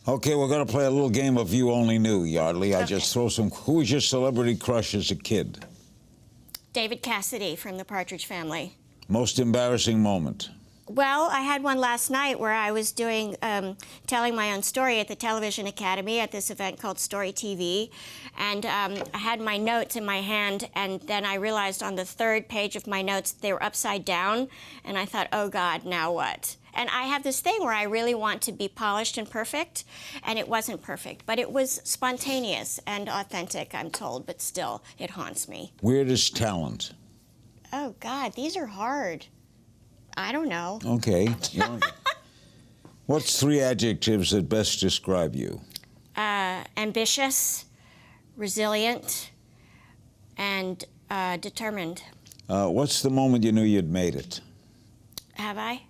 Okay, we're going to play a little game of You Only Knew, Yeardley. I Okay. just throw some... Who was your celebrity crush as a kid? David Cassidy from the Partridge Family. Most embarrassing moment? Well, I had one last night where I was doing, telling my own story at the Television Academy at this event called Story TV. And I had my notes in my hand, and then I realized on the third page of my notes they were upside down. And I thought, oh God, now what? And I have this thing where I really want to be polished and perfect, and it wasn't perfect. But it was spontaneous and authentic, I'm told, but still, it haunts me. Weirdest talent? Oh God, these are hard. I don't know. Okay. What's 3 adjectives that best describe you? Ambitious, resilient, and determined. What's the moment you knew you'd made it? Have I?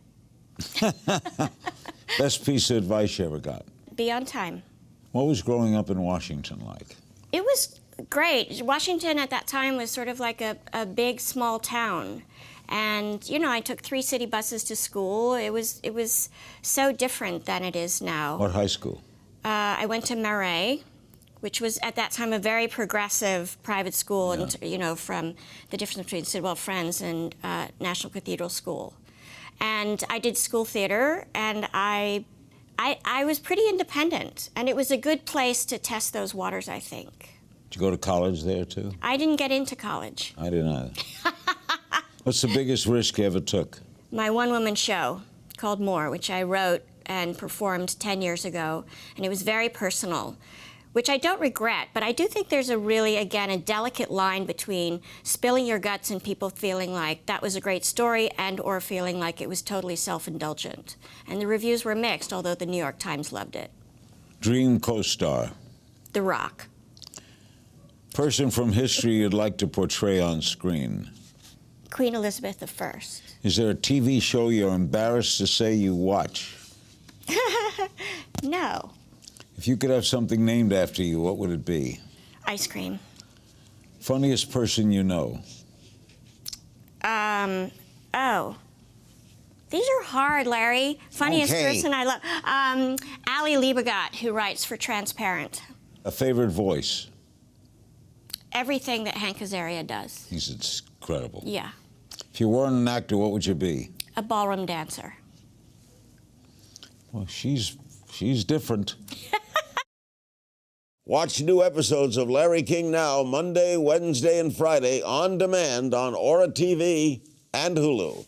Best piece of advice you ever got? Be on time. What was growing up in Washington like? It was great. Washington at that time was sort of like a big, small town. And, you know, I took 3 city buses to school. It was so different than it is now. What high school? I went to Murray, which was at that time a very progressive private school, Yeah. and, you know, from the difference between Sidwell Friends and National Cathedral School. And I did school theater, and I was pretty independent, and it was a good place to test those waters, I think. Did you go to college there, too? I didn't get into college. I didn't either. What's the biggest risk you ever took? My one-woman show called More, which I wrote and performed 10 years ago, and it was very personal, which I don't regret, but I do think there's a really, again, a delicate line between spilling your guts and people feeling like that was a great story and or feeling like it was totally self-indulgent. And the reviews were mixed, although the New York Times loved it. Dream co-star? The Rock. Person from history you'd like to portray on screen? Queen Elizabeth I. Is there a TV show you're embarrassed to say you watch? No. If you could have something named after you, what would it be? Ice cream. Funniest person you know? Oh. These are hard, Larry. Funniest person I love. Ali Liebegot, who writes for Transparent. A favorite voice? Everything that Hank Azaria does. He's incredible. Yeah. If you weren't an actor, what would you be? A ballroom dancer. Well, she's different. Watch new episodes of Larry King Now Monday, Wednesday, and Friday on demand on Aura TV and Hulu.